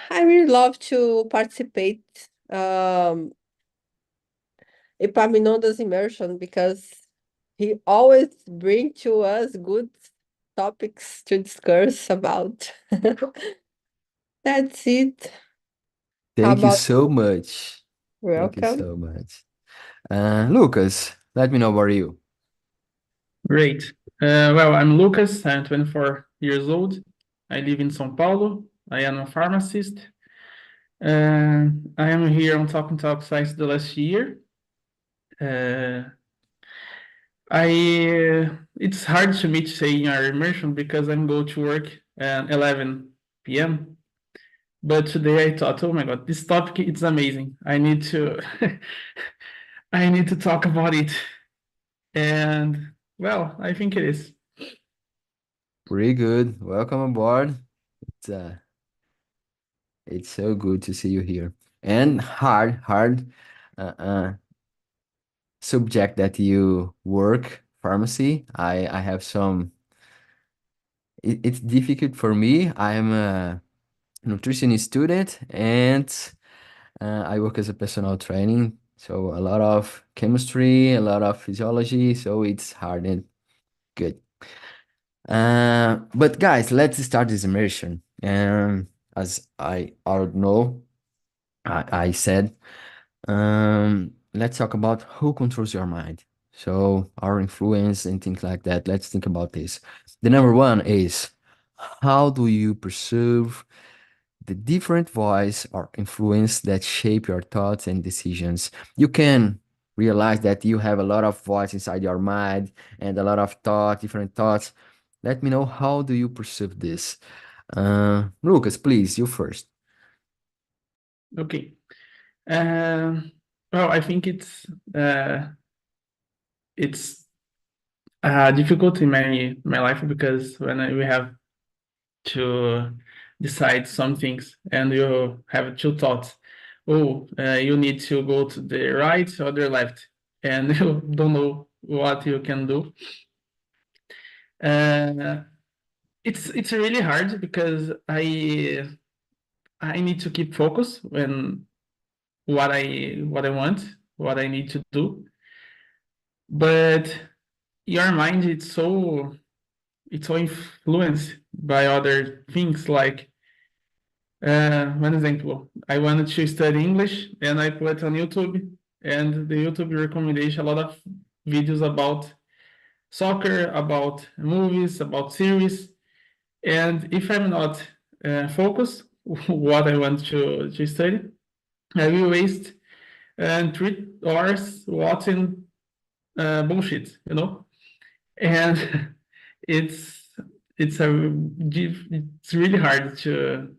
I really love to participate Epaminondas immersion because he always bring to us good topics to discuss about. That's it. How Thank you about so much. Thank you welcome? so much. Lucas, let me know about you. Great. Well, I'm Lucas. I'm 24 years old. I live in São Paulo. I am a pharmacist. I am here on Talk and Talk since the last year. Uh, it's hard to me to say in our immersion because I'm going to work at 11 p.m. But today I thought, oh my God, this topic is amazing. I need to I need to talk about it. And well, I think it is. Pretty good. Welcome aboard. It's uh, it's so good to see you here. And hard uh, subject that you work pharmacy. I have some. It's difficult for me. I'm a nutrition student and I work as a personal training. So a lot of chemistry, a lot of physiology. So it's hard and good. But guys, let's start this immersion. As I already know, I said, let's talk about who controls your mind. So our influence and things like that. Let's think about this. The number one is how do you perceive the different voice or influence that shape your thoughts and decisions? You can realize that you have a lot of voice inside your mind and a lot of thought, different thoughts. Let me know how do you perceive this. Lucas, please, you first. Okay. Um, well, I think it's difficult in my life because we have to decide some things and you have two thoughts. Oh, you need to go to the right or the left, and you don't know what you can do. Uh, it's really hard because I need to keep focus when what I want, what I need to do. But your mind it's so influenced by other things like one example, I wanted to study English and I put on YouTube and the YouTube recommendation a lot of videos about soccer, about movies, about series. And if I'm not focused what I want to study, I will waste 3 hours watching bullshit, and it's it's a it's really hard to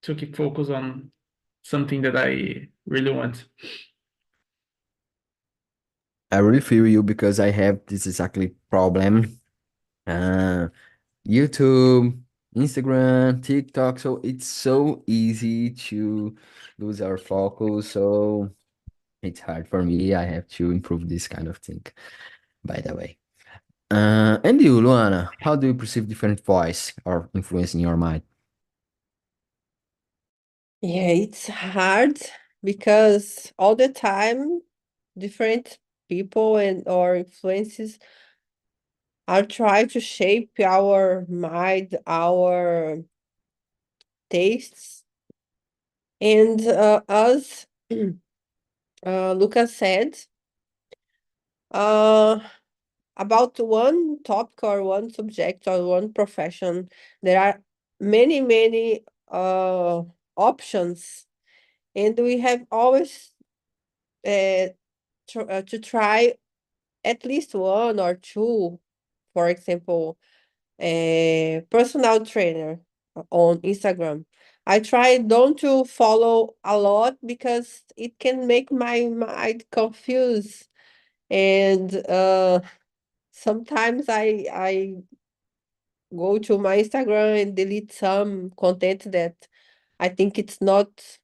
keep focus on something that I really want. I really feel you because I have this exactly problem. Uh, YouTube, Instagram, TikTok. So it's so easy to lose our focus. So it's hard for me. I have to improve this kind of thing, by the way. And you, Luana, how do you perceive different voice or influence in your mind? Yeah, it's hard because all the time different people and or influences are trying to shape our mind, our tastes, and as Lucas said, uh, about one topic or one subject or one profession, there are many options, and we have always to try at least one or two. For example, a personal trainer on Instagram. I try don't to follow a lot because it can make my mind confused, and sometimes I go to my Instagram and delete some content that I think it's not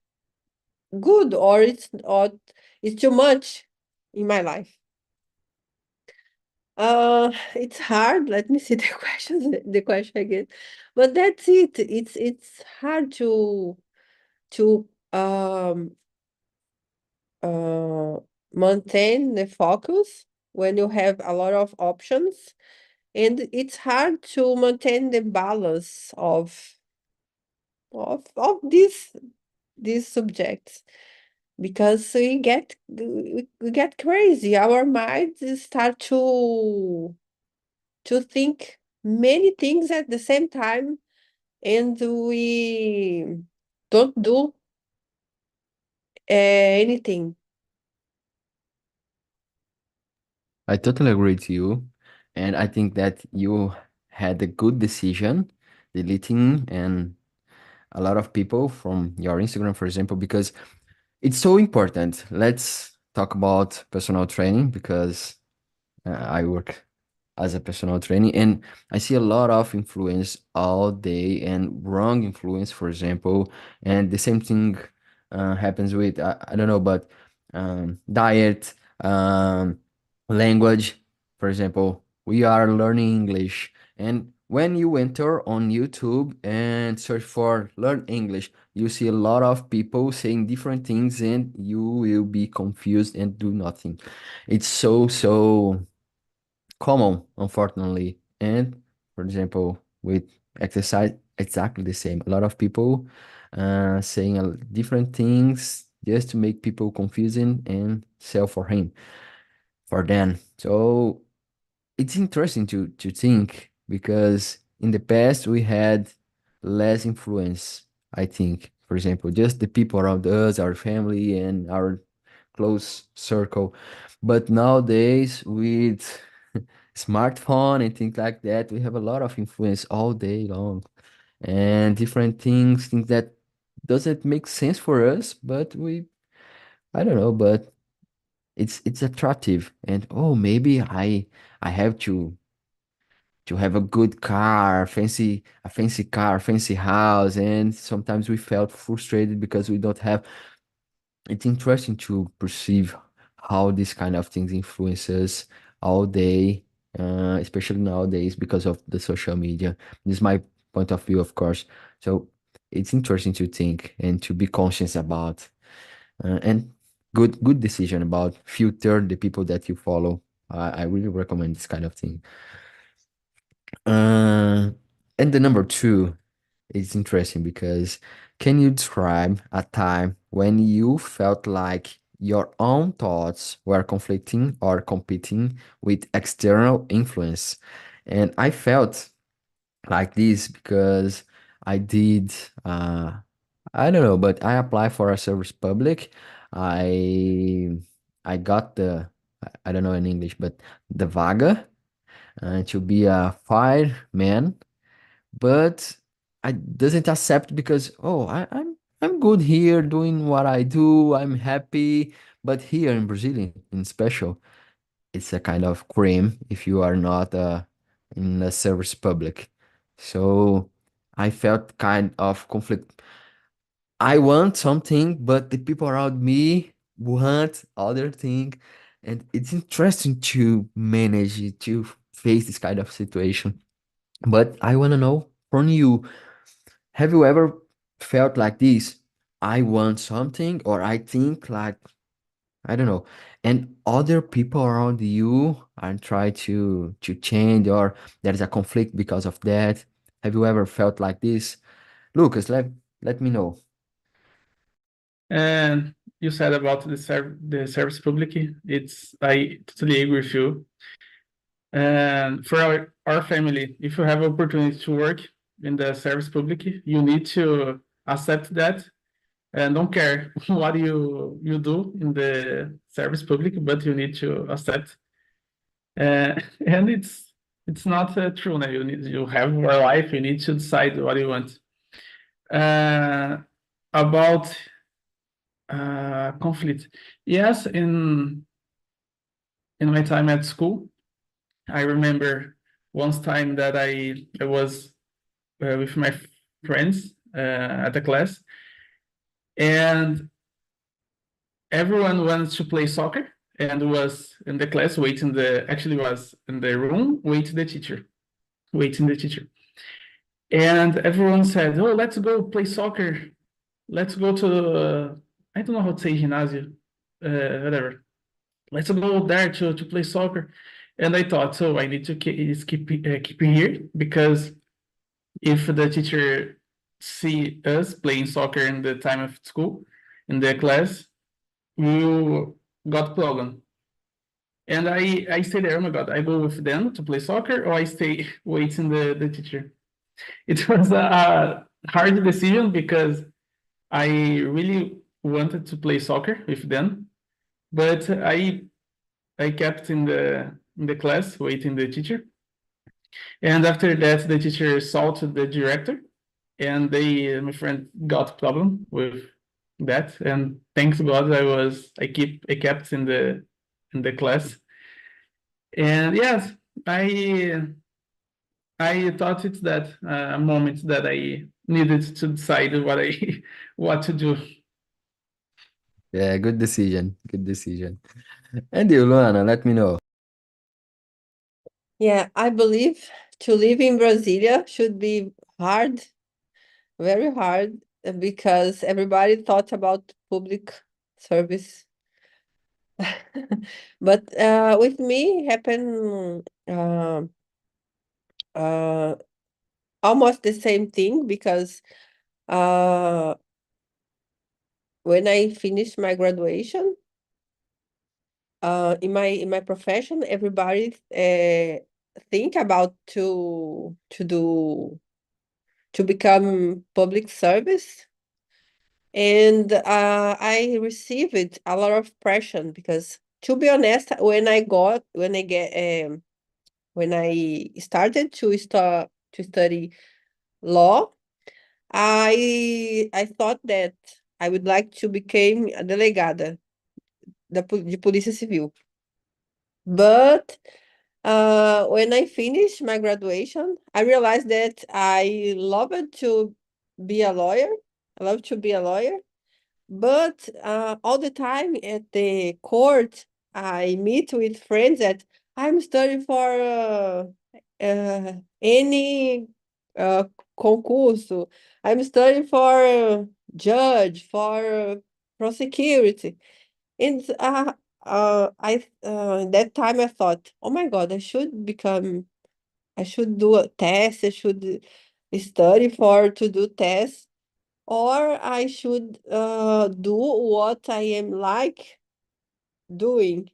good or it's too much in my life. It's hard. Let me see the question again. But that's it. It's hard to maintain the focus when you have a lot of options, and it's hard to maintain the balance of these subjects, because we get crazy. Our minds start to think many things at the same time, and we don't do anything. I totally agree with you. And I think that you had a good decision deleting and a lot of people from your Instagram, for example, because it's so important. Let's talk about personal training because I work as a personal trainer and I see a lot of influence all day and wrong influence, for example. And the same thing happens with, I don't know, but diet, language. For example, we are learning English. And when you enter on YouTube and search for learn English, you see a lot of people saying different things and you will be confused and do nothing. It's so common, unfortunately. And for example, with exercise, exactly the same. A lot of people saying different things just to make people confusing and sell for him, for them. So it's interesting to think because in the past we had less influence, I think. For example, just the people around us, our family, and our close circle. But nowadays, with smartphone and things like that, we have a lot of influence all day long and different things that doesn't make sense for us, but I don't know, but it's attractive. And oh, maybe I have to have a good car, a fancy car, fancy house, and sometimes we felt frustrated because we don't have. It's interesting to perceive how these kind of things influence us all day, especially nowadays because of the social media. This is my point of view, of course. So it's interesting to think and to be conscious about, and good decision about filter the people that you follow. I really recommend this kind of thing. Uh, and the number two is interesting because can you describe a time when you felt like your own thoughts were conflicting or competing with external influence? And I felt like this because I did, I don't know, but I applied for a service public. I I got I don't know in English, but the vaga to be a fireman, but I doesn't accept because oh I'm good here doing what I do. I'm happy, but here in Brazil, in special, it's a kind of crime if you are not in a service public. So I felt kind of conflict. I want something, but the people around me want other thing, and it's interesting to manage it, to face this kind of situation. But I want to know from you, have you ever felt like this? I want something, or I think like, I don't know, and other people around you are trying to change, or there is a conflict because of that. Have you ever felt like this? Lucas, let me know. And you said about the service public, I totally agree with you. And for our family, if you have opportunity to work in the service public, you need to accept that and don't care what you do in the service public, but you need to accept. And it's not true. Now you have your life. You need to decide what you want. Uh, about conflict, yes. In my time at school, I remember once time that I was with my friends at the class, and everyone wanted to play soccer and was in the class waiting the actually was in the room waiting the teacher. And everyone said, "Oh, let's go play soccer." let's go to I don't know how to say ginásio, whatever. Let's go there to play soccer. And I thought, so I need to keep here because if the teacher see us playing soccer in the time of school, in the class, we will got problem. And I stay there. Oh my God, I go with them to play soccer, or I stay waiting the teacher. It was a hard decision because I really wanted to play soccer with them, but I kept in the class waiting the teacher. And after that, the teacher saw to the director, and my friend got problem with that. And thanks God, I kept in the class. And yes, I I thought it's that a moment that I needed to decide what I what to do. Yeah, good decision. Good decision. And you, Luana, let me know. Yeah, I believe to live in Brasilia should be hard, very hard, because everybody thought about public service. But with me happened uh, almost the same thing because uh, when I finished my graduation, in my profession, everybody think about to become public service, and I received a lot of pressure because, to be honest, when I started to study law, I thought that I would like to become a delegada de Polícia Civil. But when I finished my graduation, I realized that I loved to be a lawyer. I love to be a lawyer. But all the time at the court, I meet with friends that I'm studying for any uh, concurso. I'm studying for judge, for prosecutor. And that time I thought, oh my God, I should do a test. I should study for to do tests, or I should do what I am like doing.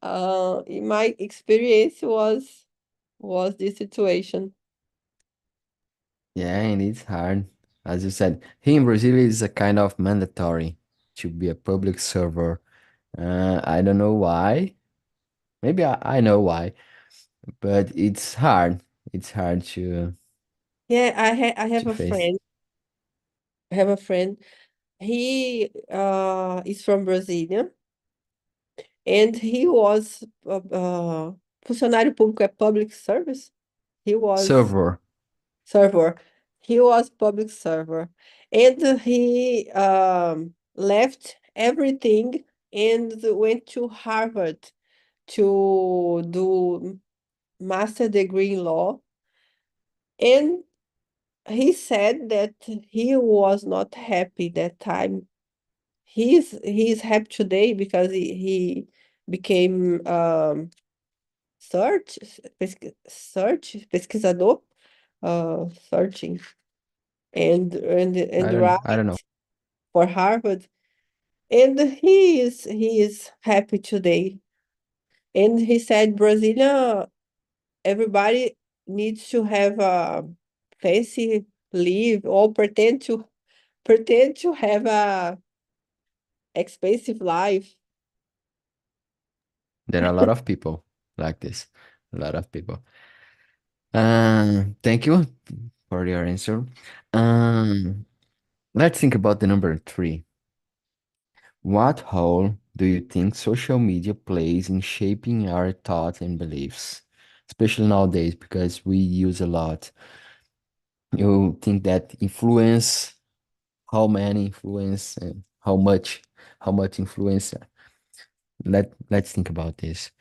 In my experience was this situation. Yeah, and it's hard. As you said, here in Brazil it's a kind of mandatory to be a public server. I don't know why. Maybe I know why, but it's hard. It's hard Yeah, I have to a face. friend. I have a friend. He is from Brasília, and he was funcionário público é public service. He was Server. server. He was public server, and he left everything and went to Harvard to do master degree in law. And he said that he was not happy that time. He's happy today because he became pesquisador, searching and I don't know. write for Harvard. And he is happy today. And he said Brasilia, everybody needs to have a fancy live or pretend to have a expensive life. There are a lot of people like this. A lot of people. Thank you for your answer. Um, let's think about the number three. What role do you think social media plays in shaping our thoughts and beliefs, especially nowadays because we use a lot? You think that influence, how many influence, and how much influence? Let's think about this.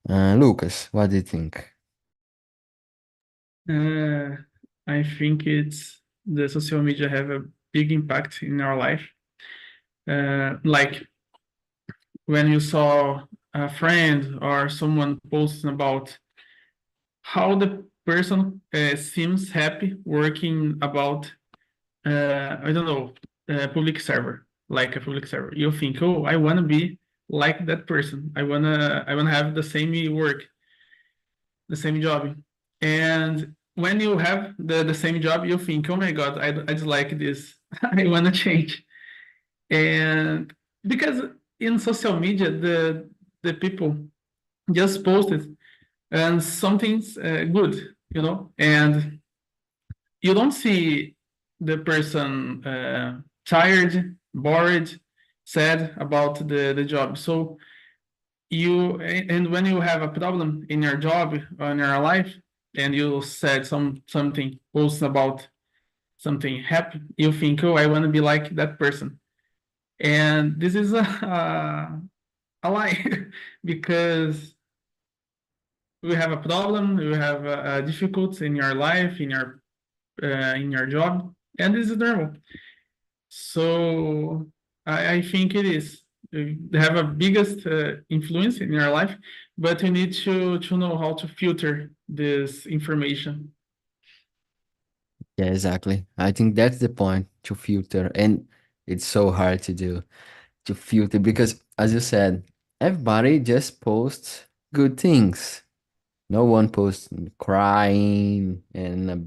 Lucas, what do you think? Uh, I think it's the social media have big impact in our life. Like when you saw a friend or someone posting about how the person seems happy working about, I don't know, public server, like a public server. You think, oh, I want to be like that person. I wanna have the same work, the same job. And when you have the same job, you think, oh my God, I just like this. I want to change. And because in social media, the people just posted and something's good, and you don't see the person tired, bored, sad about the job. So and when you have a problem in your job or in your life, and you said something post about something happy, you think, oh, I want to be like that person. And this is a lie because we have a problem, you have a difficulty in your life, in your job, and this is normal. So I think it is. They have a biggest influence in your life, but you need to know how to filter this information. Yeah, exactly. I think that's the point, to filter, and it's so hard to do, to filter, because as you said, everybody just posts good things. No one posts crying and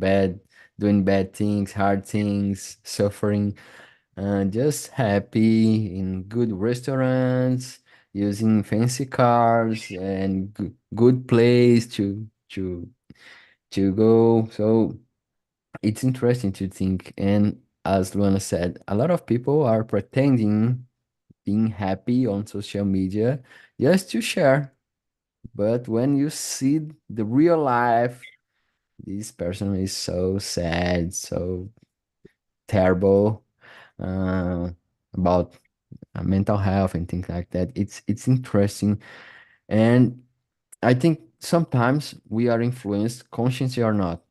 doing bad things, hard things, suffering. Just happy in good restaurants, using fancy cars and good place to go. So it's interesting to think. And as Luana said, a lot of people are pretending being happy on social media just to share. But when you see the real life, this person is so sad, so terrible, uh, about mental health and things like that. It's interesting, and I think sometimes we are influenced, consciously or not,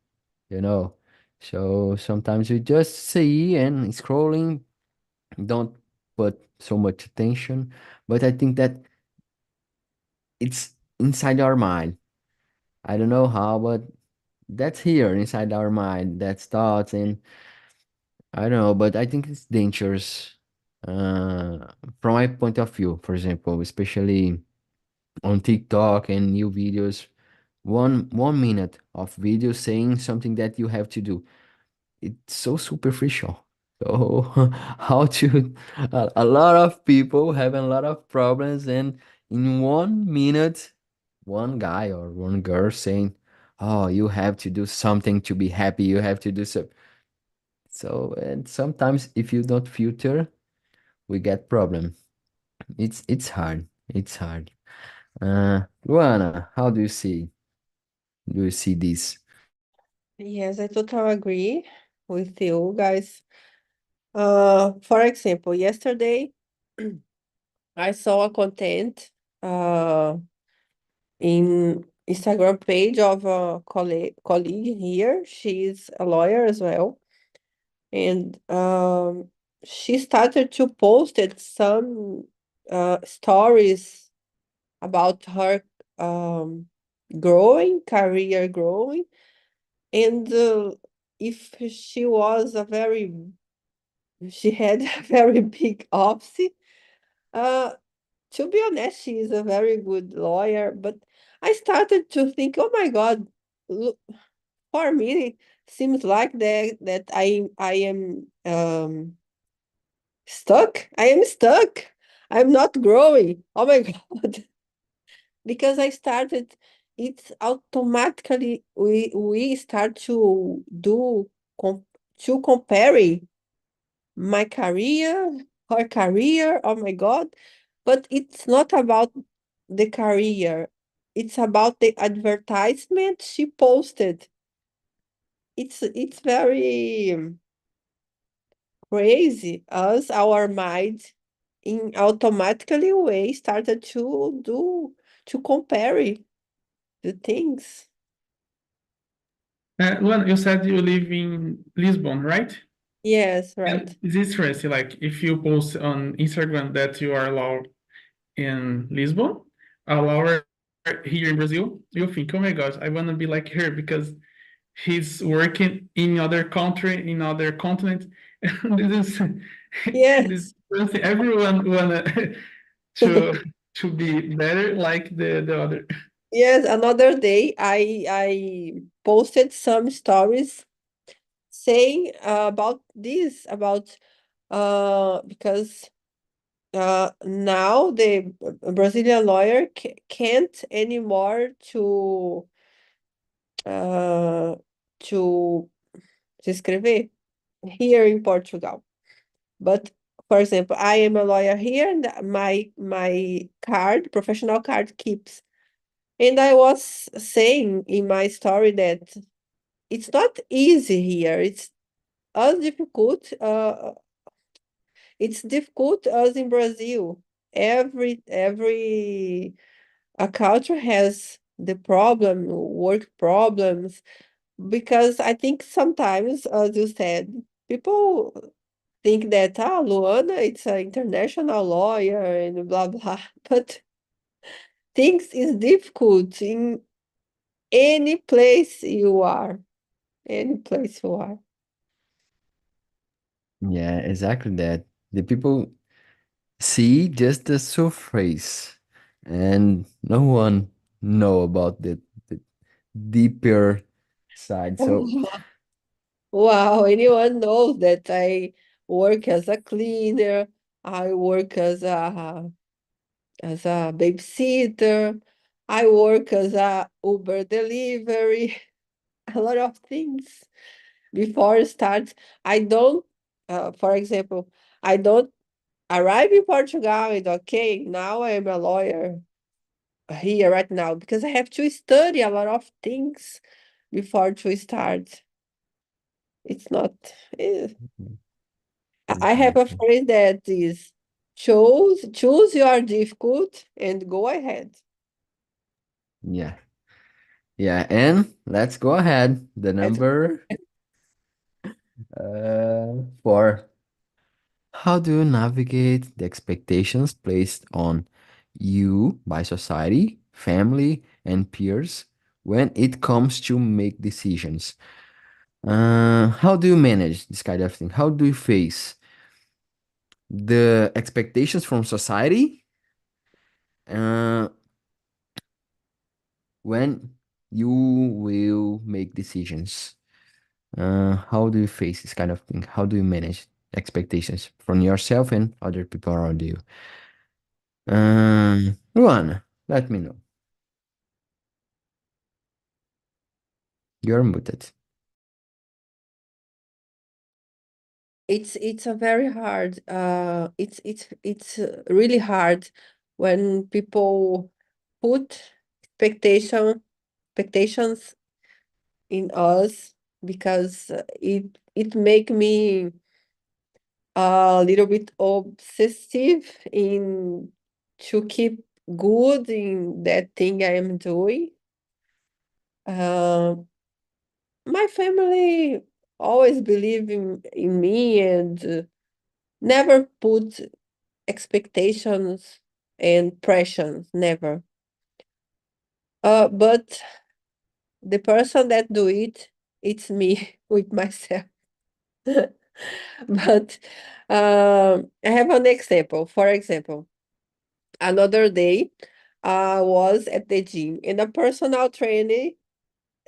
you know. So sometimes we just see and scrolling, don't put so much attention. But I think that it's inside our mind. I don't know how, but that's here inside our mind. That's thoughts, and I don't know, but I think it's dangerous. Uh, from my point of view, for example, especially on TikTok and new videos, one minute of video saying something that you have to do. It's so superficial. So how to a lot of people have a lot of problems, and in 1 minute, one guy or one girl saying, "Oh, you have to do something to be happy. You have to do so." So, and sometimes if you don't filter, we get problem. It's hard. It's hard. Luana, how do you see this? Yes, I totally agree with you guys. For example, yesterday I saw a content uh in Instagram page of a colleague here. She's a lawyer as well, and she started to post it some stories about her um career growing, and if she had a very big office. Uh, to be honest, she is a very good lawyer, but I started to think, oh my God, look, for me, it seems like that I am stuck. I am stuck. I'm not growing. Oh my God. Because I started, it's automatically we start to do com to comparing my career, her career, oh my God. But it's not about the career. It's about the advertisement she posted. It's very crazy as our mind in automatically way started to compare the things. Luan, you said you live in Lisbon, right? Yes, right. And it's interesting, like if you post on Instagram that you are a lawyer in Lisbon, a lawyer here in Brazil, you think, oh my gosh, I want to be like her because he's working in other country, in other continent. This is this Yes. everyone wanna to to be better like the other. Yes, another day I posted some stories saying about this, about because now the Brazilian lawyer can't anymore uh, to se escrever here in Portugal. But for example, I am a lawyer here, and my card, professional card, keeps. And I was saying in my story that it's not easy here. It's as difficult. It's difficult as in Brazil. Every a culture has the problem, work problems, because I think sometimes, as you said, people think that Luana, it's an international lawyer and blah blah, but things is difficult in any place you are, any place you are. Yeah, exactly that. The people see just the surface, and no one know about the deeper side. So Wow, anyone knows that I work as a cleaner, I work as a babysitter, I work as a Uber delivery, a lot of things before it starts. I don't, for example, I don't arrive in Portugal and okay, now I am a lawyer here right now because I have to study a lot of things before to start. It's not. eh, I have a exactly. phrase that is choose your difficult and go ahead. Yeah. Yeah, and let's go ahead. The That's number 4. How do you navigate the expectations placed on you by society, family, and peers when it comes to make decisions? How do you manage this kind of thing? How do you face the expectations from society uh, when you will make decisions? How do you face this kind of thing? How do you manage expectations from yourself and other people around you? Luana, let me know. You're muted. it's a very hard it's really hard when people put expectations in us because it make me a little bit obsessive in to keep good in that thing I am doing. Uh, my family always believe in me and never put expectations and pressures, never. But the person that do it, it's me with myself. But I have an example. For example, another day, I was at the gym and a personal trainer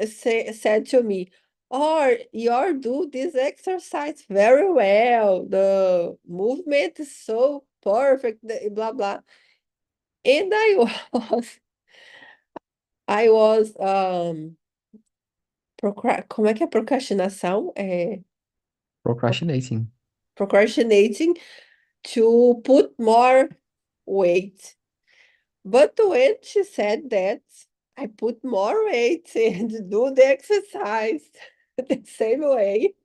said to me, "Oh, you do this exercise very well. The movement is so perfect, blah blah." And was, I was como é que é procrastinação? Procrastinating. Procrastinating to put more weight. But when she said that, I put more weight and do the exercise the same way.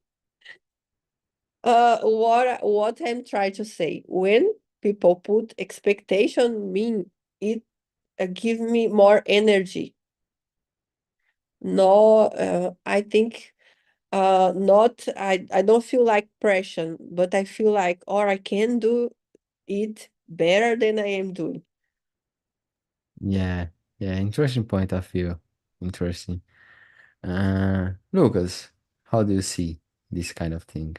What I'm trying to say, when people put expectation, mean it give me more energy. No, I think not I don't feel like pressure, but I feel like, or I can do it better than I am doing. Yeah, yeah, interesting point of view. Interesting. Lucas, how do you see this kind of thing?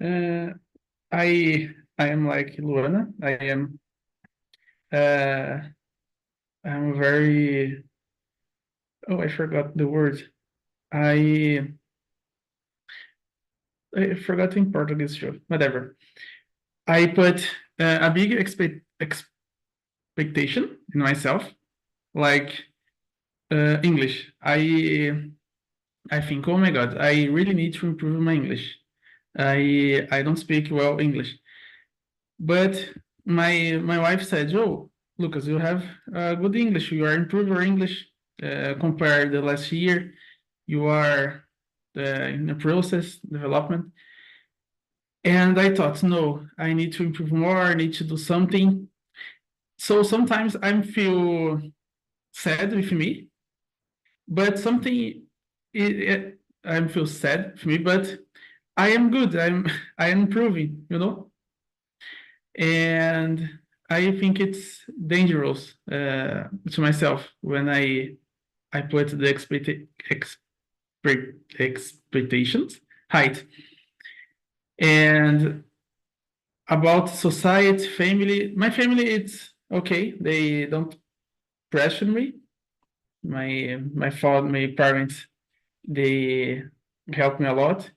Uh, I am like Luana. Uh I'm very, oh, I forgot the word. I I forgot in Portuguese too. Whatever. I put a big expectation in myself, like English. I think, oh my God, I really need to improve my English. I don't speak well English. But my wife said, "Oh, Lucas, you have good English. You are improving your English compared the last year. You are in the process development." And I thought, no, I need to improve more. I need to do something. So sometimes I feel sad with me, but I feel sad for me, but I am good. I am improving, you know. And I think it's dangerous to myself when I put the expectations height. And about society, family, my family, it's okay. They don't pressure me. My father, my parents, they help me a lot.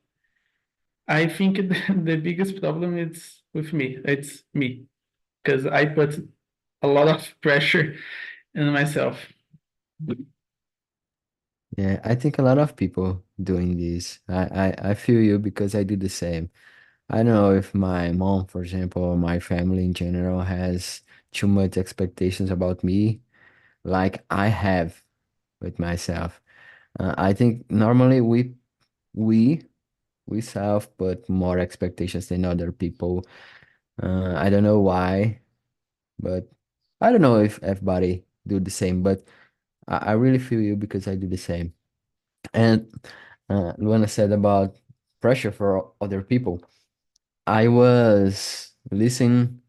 I think the biggest problem is with me. It's me because I put a lot of pressure in myself. Yeah, I think a lot of people doing this. I feel you because I do the same. I don't know if my mom, for example, or my family in general has too much expectations about me, like I have with myself. I think normally we we self put more expectations than other people. I don't know why, but I don't know if everybody do the same, but I really feel you because I do the same. And when I said about pressure for other people, I was listening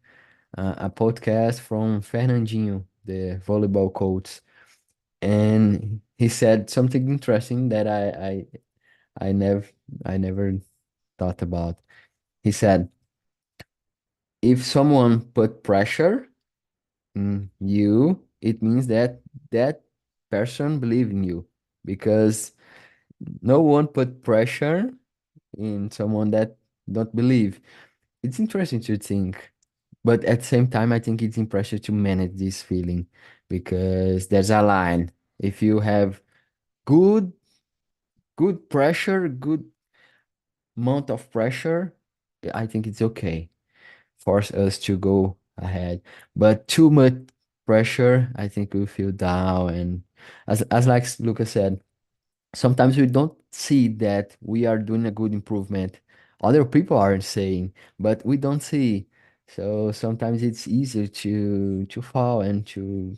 a podcast from Fernandinho, the volleyball coach, and he said something interesting that I never I never thought about. He said, if someone put pressure in you, it means that that person believe in you because no one put pressure in someone that don't believe. It's interesting to think, but at the same time, I think it's impressive to manage this feeling because there's a line. If you have good, good pressure, good amount of pressure, I think it's okay. Force us to go ahead. But too much pressure, I think we feel down. And as like Lucas said, sometimes we don't see that we are doing a good improvement. Other people aren't saying, but we don't see. So sometimes it's easier to fall and to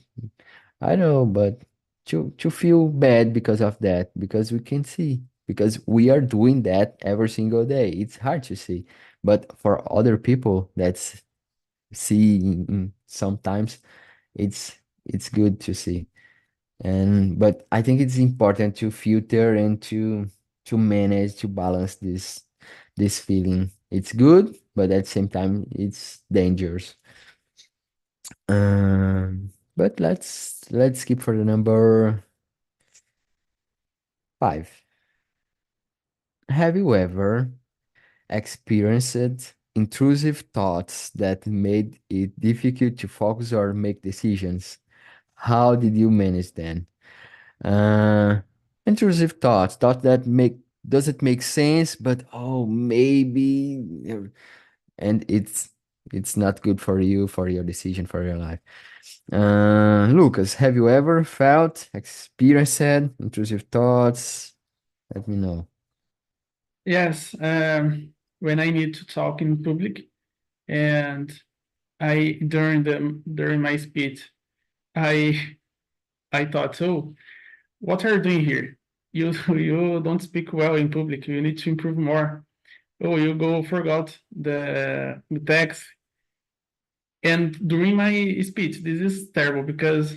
I know, but to feel bad because of that, because we can see, because we are doing that every single day. It's hard to see. But for other people that's see sometimes it's good to see. And but I think it's important to filter and to manage to balance this feeling. It's good, but at the same time it's dangerous. But let's skip for the number 5. Have you ever experienced intrusive thoughts that made it difficult to focus or make decisions? How did you manage them? Uh, Intrusive thoughts that make doesn't make sense, but oh, maybe, and it's not good for you, for your decision, for your life. Lucas, have you ever felt, experienced intrusive thoughts? Let me know. Yes, when I need to talk in public and I during my speech, I I thought, so what are you doing here? you don't speak well in public. You need to improve more. Oh, you go forgot the text. And during my speech, this is terrible because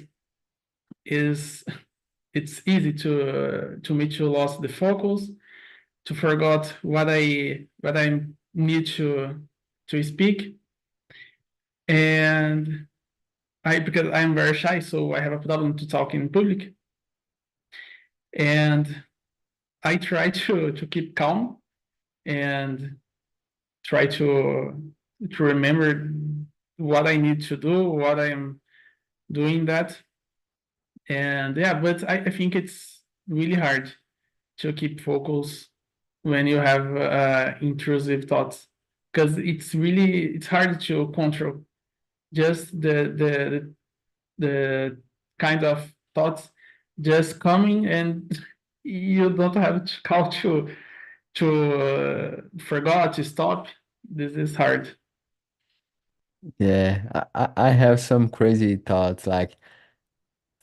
is it's easy to me to lose the focus, to forget what I need to speak, and I because I'm very shy, so I have a problem to talk in public, and I try to keep calm and try to remember what I need to do, what I'm doing that, and yeah, but I think it's really hard to keep focus when you have intrusive thoughts because it's hard to control just the kind of thoughts just coming and you don't have to how to forgot to stop. This is hard. Yeah, I have some crazy thoughts. Like,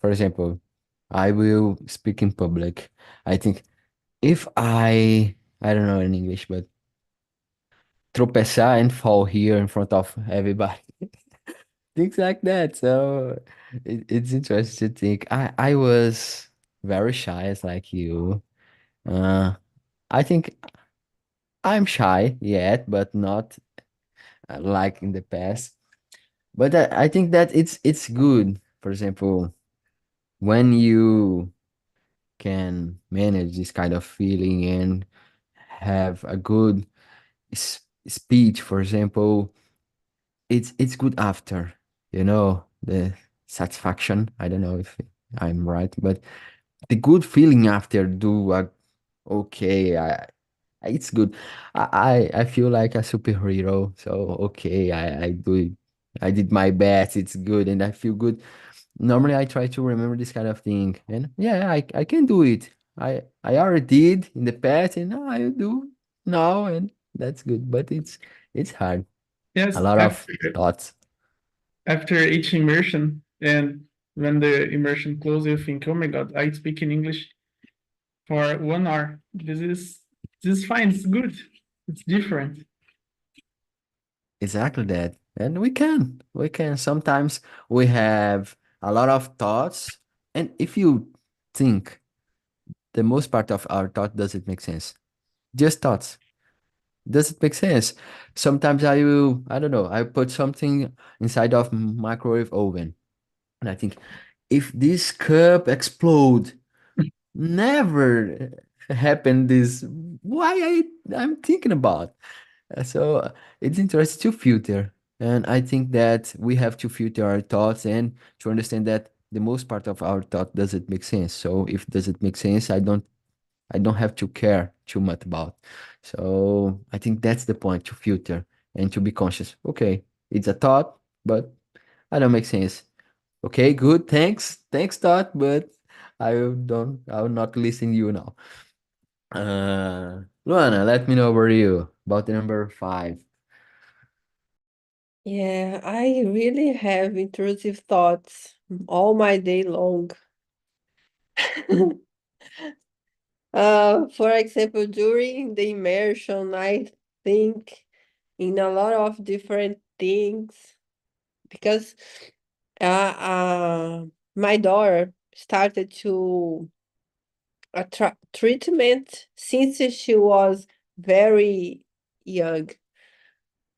for example, I will speak in public. I think if I don't know in English, but tropeçar and fall here in front of everybody, things like that. So it's interesting to think. I was very shy, as like you. Uh, I think I'm shy yet, but not like in the past. But I think that it's good. For example, when you can manage this kind of feeling and have a good speech, for example, it's good after, the satisfaction. I don't know if I'm right, but the good feeling after do a okay. It's good. I feel like a superhero. So okay, I do it. I did my best. It's good, and I feel good. Normally, I try to remember this kind of thing, and yeah, I can do it. I already did in the past, and I do now, and that's good. But it's hard. A Yes, lot of thoughts. after each immersion and when the immersion closes, you think, oh my God, I speak in English for 1 hour. This is fine. It's good. It's different. Exactly that. And we can. Sometimes we have a lot of thoughts, and if you think the most part of our thought doesn't make sense, just thoughts. Does it make sense? Sometimes I don't know, I put something inside of microwave oven, and I think if this cup explode, never happened this. Why I'm thinking about. So it's interesting to filter, and I think that we have to filter our thoughts and to understand that the most part of our thought doesn't make sense. So if it doesn't make sense, I don't have to care too much about. So I think that's the point, to filter and to be conscious. Okay, it's a thought, but I don't make sense. Okay, good. Thanks, thought, but I will not listen to you now. Luana, let me know about you about the number 5. Yeah, I really have intrusive thoughts all my day long. For example, during the immersion, I think in a lot of different things because my daughter started to a treatment since she was very young.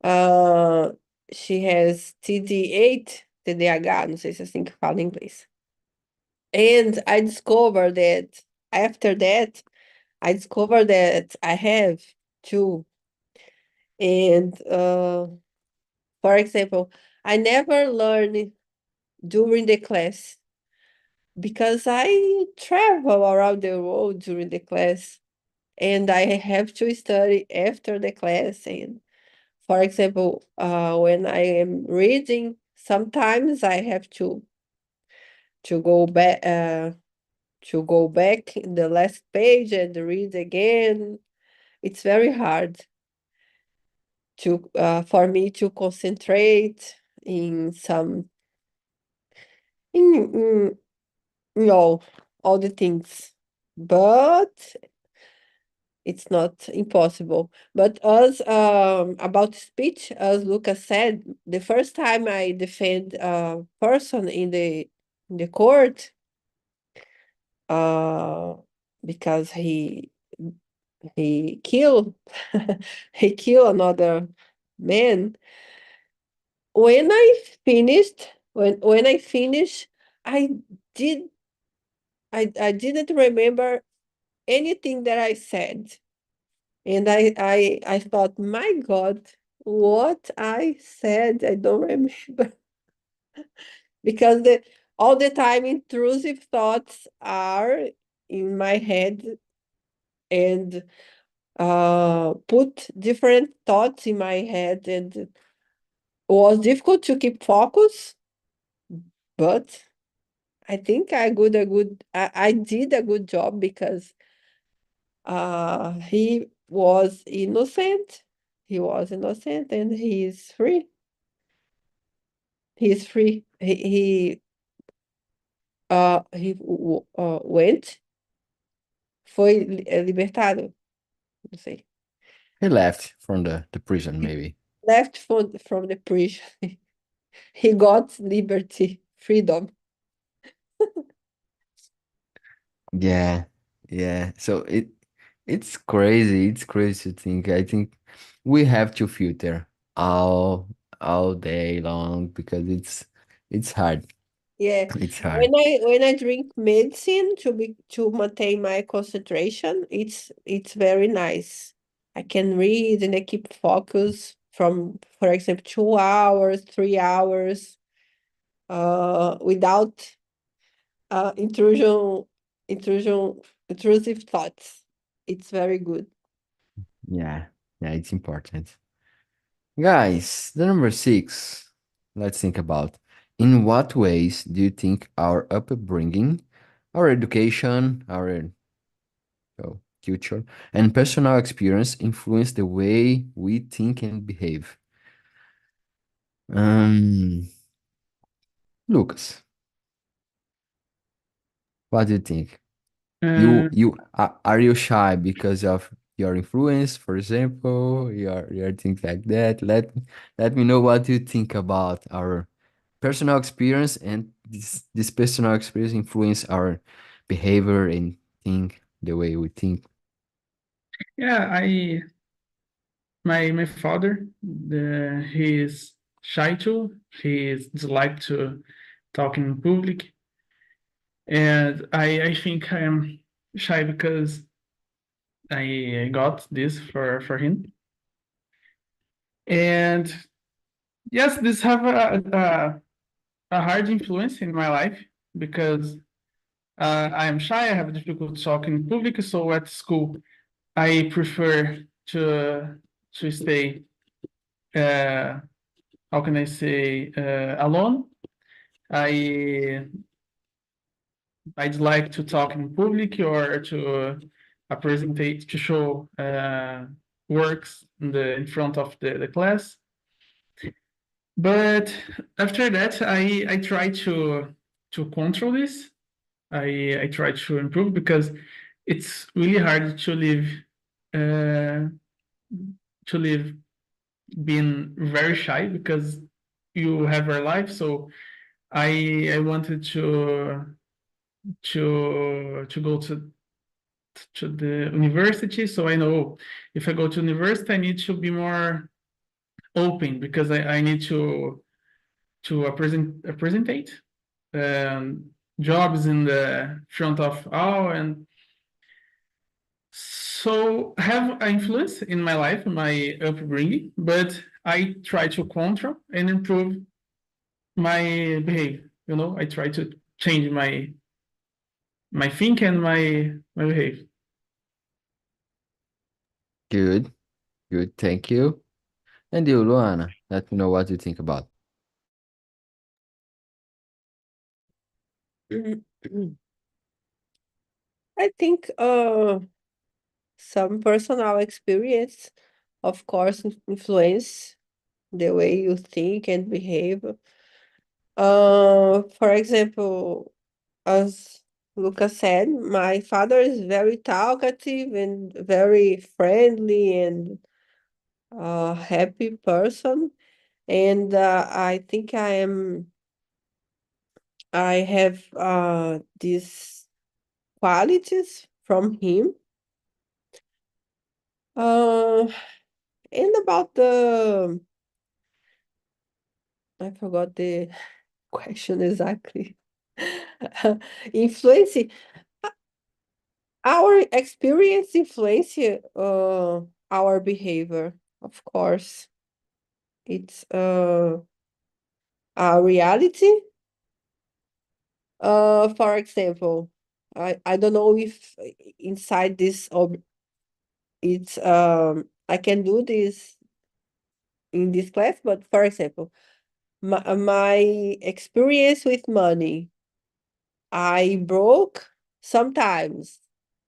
Uh, she has TD8, TDAH, não sei se é assim que fala em inglês. And I discovered that after that, I discovered that I have too. And for example, I never learned during the class because I travel around the world during the class and I have to study after the class. And for example, when I am reading, sometimes I have to go back in the last page and read again. It's very hard to for me to concentrate in some in all the things. but it's not impossible. But as about speech, as Lucas said, the first time I defend a person in the court, uh, because he killed he killed another man. When I finished, when I finished, I did I didn't remember anything that I said. And I thought, my God, what I said, I don't remember. Because all the time intrusive thoughts are in my head and put different thoughts in my head, and it was difficult to keep focus, but I think I did a good job because he was innocent. He was innocent and he is free. He's free. Went, foi libertado, não sei. He left from the prison, maybe. Left from the prison. He got liberty, freedom. Yeah, yeah. So it's crazy. It's crazy to think. I think we have to filter all all day long because it's hard. Yeah. It's hard. When I drink medicine to maintain my concentration, it's very nice. I can read and I keep focus from, for example, 2 hours, 3 hours, without uh, intrusion, intrusive thoughts. It's very good. Yeah, yeah, it's important. Guys, the number six, let's think about in what ways do you think our upbringing, our education, our culture, and personal experience influence the way we think and behave? Um, Lucas, what do you think? Uh, Are you shy because of your influence, for example? You're things like that. Let me know what you think about our personal experience and this personal experience influence our behavior and think the way we think. yeah, my father, he is shy too. He is dislike to talk in public, and I think I am shy because I got this for him. And yes, this have a hard influence in my life because I am shy. I have difficulty talking in public. So at school, I prefer to stay. Uh, how can I say alone? I I'd like to talk in public or to present to show works in front of the class. But after that, I try to control this. I try to improve because it's really hard uh, to live being very shy because you have your life. So I wanted to go to the university. So I know if I go to university, I need to be more open because I need to presentate um, jobs in the front of all, and so have an influence in my life, my upbringing, but I try to control and improve my behavior. I try to change my think and my behavior. Good, good, thank you. And you, Luana, let me know what you think about. I think some personal experience, of course, influence the way you think and behave. For example, as Lucas said, my father is very talkative and very friendly and happy person. And I think I have these qualities from him. Uh, and about I forgot the question exactly. Influence, our experience influence our behavior, of course. It's a reality. For example, I don't know if inside this it's I can do this in this class, but for example, my experience with money, I broke sometimes.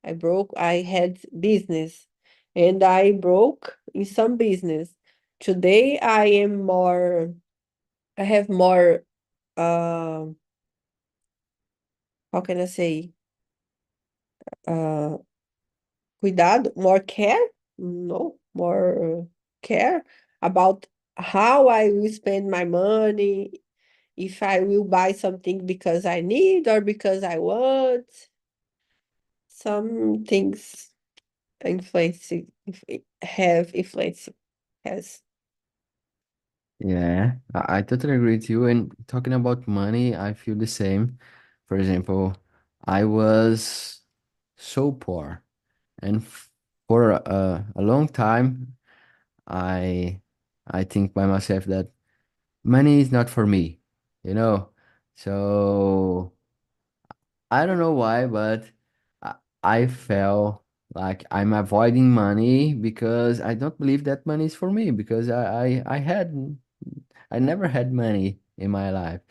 I had business and I broke in some business. Today I have more, uh, how can I say, uh, cuidado, more care, no, more care about how I will spend my money, if I will buy something because I need or because I want. Some things influence have influence has. Yeah, I totally agree with you. And talking about money, I feel the same. For example, I was so poor, and for a long time, I I think by myself that money is not for me, you know. So I don't know why, but I, I felt like I'm avoiding money because I don't believe that money is for me because I never had money in my life.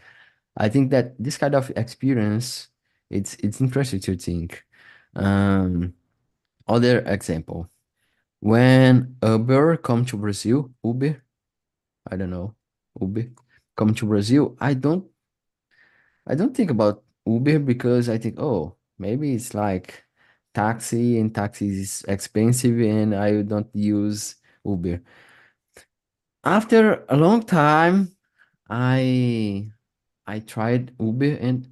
I think that this kind of experience, it's interesting to think. Um, Other example, when Uber come to Brazil, Uber, I don't know, Uber come to Brazil, I don't think about Uber because I think, oh, maybe it's like taxi and taxi is expensive and I don't use Uber. After a long time, I I tried Uber and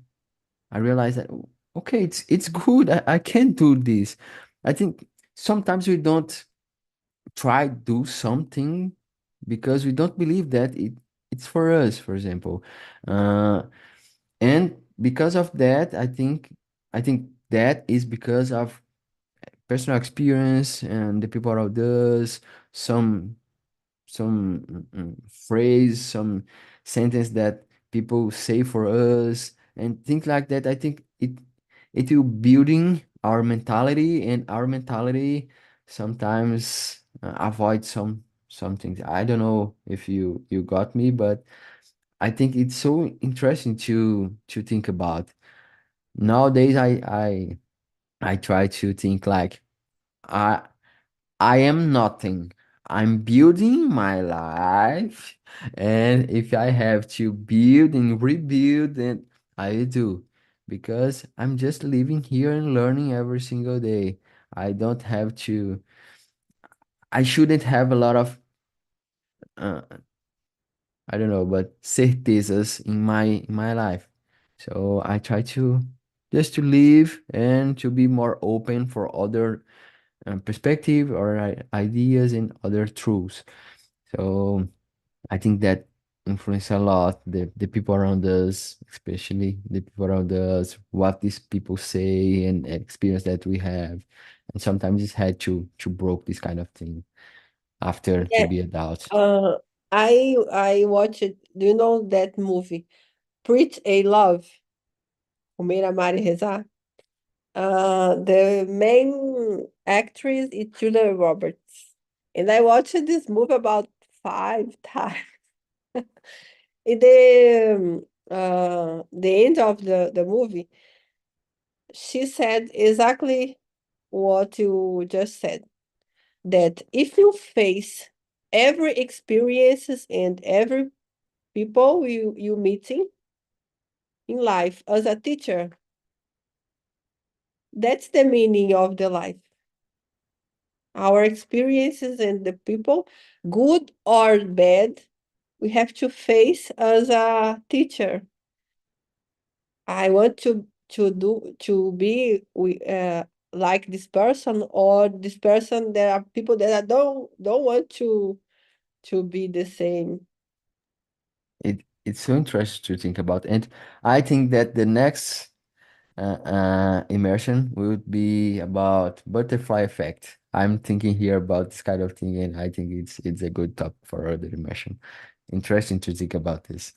I realized that okay, it's good. I can do this. I think sometimes we don't try do something because we don't believe that it's for us, for example. Uh, and because of that, I think that is because of personal experience and the people around us, some phrase, some sentence that people say for us, and things like that. I think it will building our mentality, and our mentality sometimes avoid some things. I don't know if you got me, but I think it's so interesting to think about. Nowadays, I try to think like I I am nothing. I'm building my life, and if I have to build and rebuild, then I will do because I'm just living here and learning every single day. I don't have to, I shouldn't have a lot of, uh, I don't know, but certezas in my life. So I try to just to live and to be more open for other perspective or ideas and other truths. So I think that influence a lot the people around us, especially the people around us, what these people say and experience that we have. And sometimes it's had to broke this kind of thing after to Yeah, be adult. uh, I watched. Do you know that movie, Preach a Love, Comer, Amar e Rezar? The main actress is Julia Roberts, and I watched this movie about 5 times. In the end of the movie, she said exactly what you just said, that if you face every experiences and every people you meeting in life as a teacher, That's the meaning of the life. Our experiences and the people, good or bad, we have to face as a teacher. I want to be like this person, or this person. There are people that I don't want to be the same. It's so interesting to think about, and I think that the next immersion would be about butterfly effect. I'm thinking here about this kind of thing, and I think it's a good topic for other immersion. Interesting to think about this.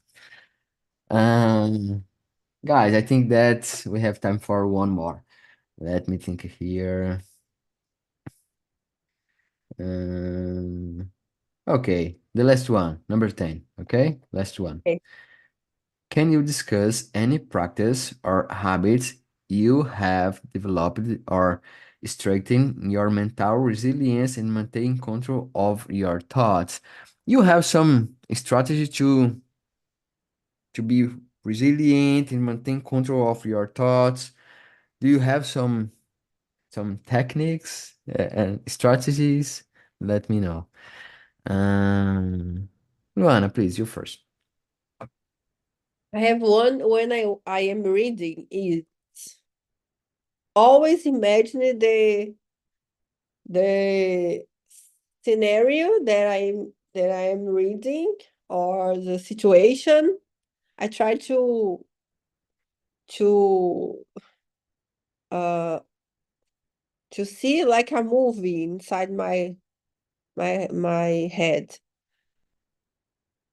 Um, Guys, I think that we have time for one more. Let me think here. Um, okay, the last one, number 10. Okay, last one. Okay. Can you discuss any practice or habits you have developed or strengthened your mental resilience and maintain control of your thoughts? You have some strategy to be resilient and maintain control of your thoughts. Do you have some techniques and strategies? Let me know. Luana, please, you first. I have one when I am reading is always imagine the scenario that I'm reading, or the situation. I try to uh to see like a movie inside my head.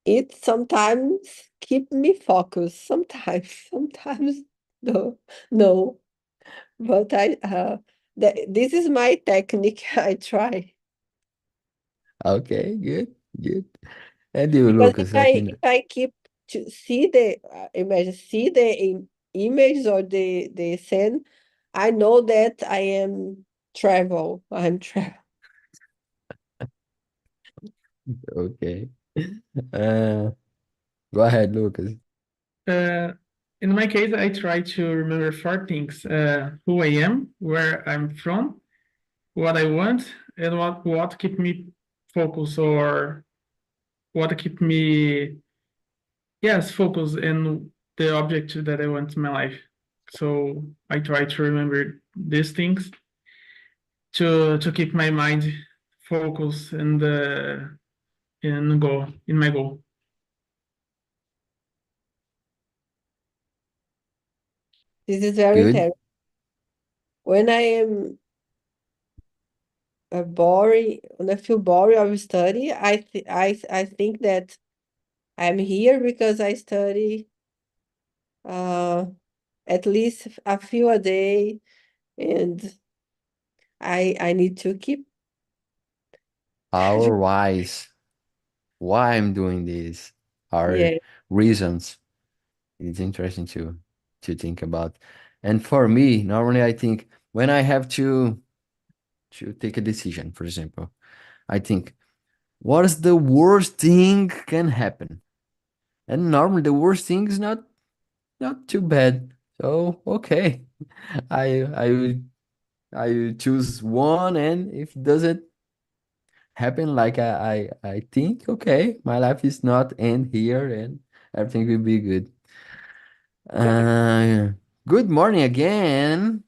It sometimes keep me focused, sometimes, sometimes no. But this is my technique. I try. Okay, good, good. And you, Because if Lucas, let me I know. if I keep to see the image, see the image or the scene, I know that I am travel. I'm travel. Okay. Uh, Go ahead, Lucas. Uh, in my case, I try to remember four things: who I am, where I'm from, what I want, and what keep me focused, or what keep me, yes, focused in the object that I want in my life. So I try to remember these things to keep my mind focused in my goal. This is very Good. interesting. When I am boring, when I feel boring of study, I think that I'm here because I study uh at least a few a day, and I need to keep. Our whys, why I'm doing this, our Yeah, reasons. It's interesting to think about. And for me, normally I think when I have to take a decision, for example, I think, what is the worst thing can happen? And normally the worst thing is not too bad. So okay, I I choose one, and if it doesn't happen like I think, okay, my life is not end here, and everything will be good. Uh, Good morning again.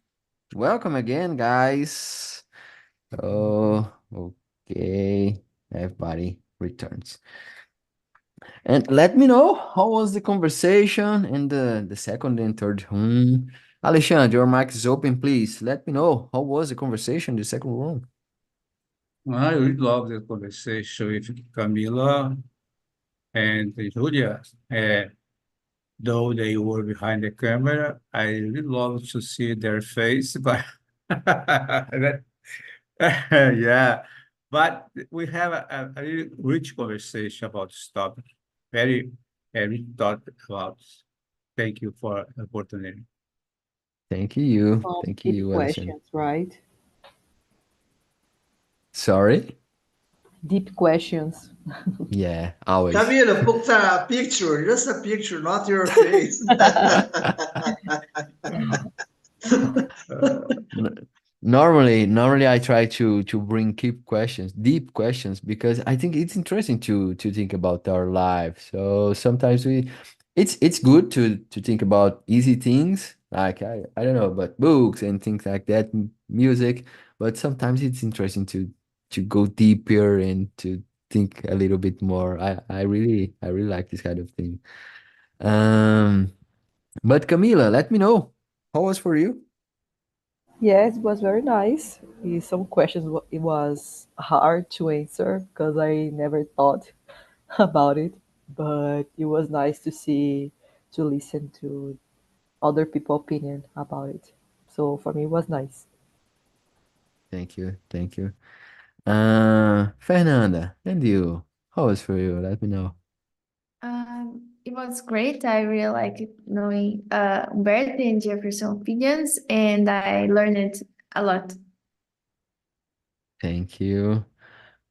Welcome again, guys. Oh, okay. Everybody returns. And let me know how was the conversation in the second and third room. Alexandre, your mic is open, please. Let me know how was the conversation in the second room. I really love the conversation with Camila and Julia. Though they were behind the camera, I really love to see their face, but yeah, but we have a really rich conversation about this topic. Very, very thought about. Thank you for the opportunity. Thank you. Some Thank deep you, Alexandre. questions, right? Sorry? Deep questions. Yeah, always. Camila, put a picture, just a picture, not your face. N- normally I try to bring keep questions, deep questions, because I think it's interesting to think about our life. So sometimes it's good to think about easy things, like I don't know, about books and things like that, music. But sometimes it's interesting to go deeper and to think a little bit more. I really like this kind of thing. Um, but Camila, let me know how was for you. Yes, it was very nice. Some questions it was hard to answer because I never thought about it, but it was nice to listen to other people's opinion about it. So for me, it was nice. Thank you, thank you. Fernanda, and you? How was for you? Let me know. It was great. I really like knowing Humberto and Jefferson opinions, and I learned a lot. Thank you.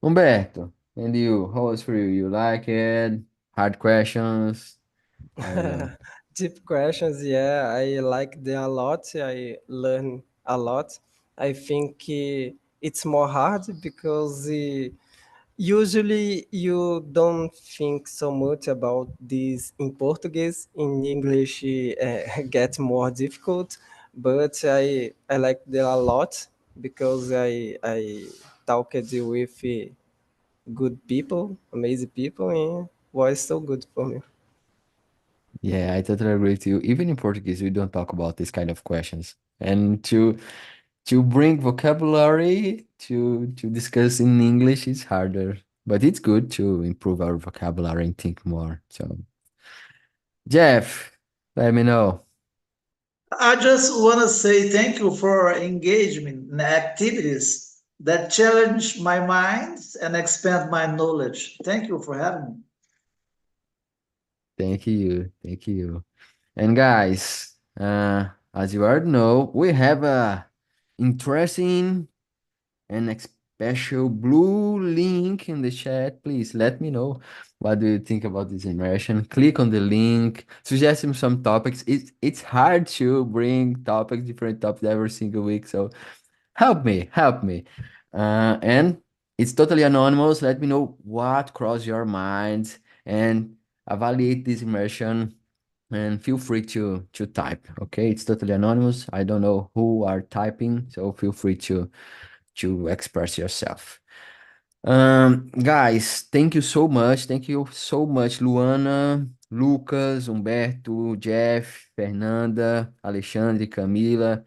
Humberto, and you? How was for you? You like it? Hard questions? How was that? Deep questions, yeah, I like them a lot. I learn a lot. I think it's more hard because usually you don't think so much about this in Portuguese. In English, get more difficult, but I like them a lot because I talked with good people, amazing people, and was so good for me. Yeah, I totally agree with you. Even in Portuguese, we don't talk about this kind of questions. And to bring vocabulary to discuss in English is harder, but it's good to improve our vocabulary and think more. So, Jeff, let me know. I just want to say thank you for engagement in activities that challenge my mind and expand my knowledge. Thank you for having me. Thank you. Thank you. And guys, as you already know, we have a interesting and a special blue link in the chat. Please let me know what do you think about this immersion. Click on the link, suggest me some topics. It's hard to bring topics, different topics every single week. So help me, help me. And it's totally anonymous. Let me know what crossed your mind and evaluate this immersion and feel free to type. Okay, it's totally anonymous. I don't know who are typing, so feel free to express yourself. Guys, thank you so much. Thank you so much, Luana, Lucas, Humberto, Jeff, Fernanda, Alexandre, Camila.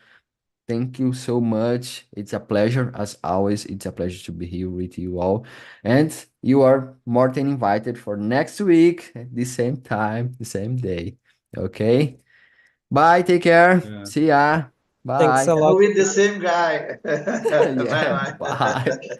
Thank you so much. It's a pleasure, as always. It's a pleasure to be here with you all. And you are more than invited for next week at the same time, the same day. Okay? Bye. Take care. Yeah. See ya. Thanks a Bye. lot. With the same guy. Bye Yeah. bye. Bye.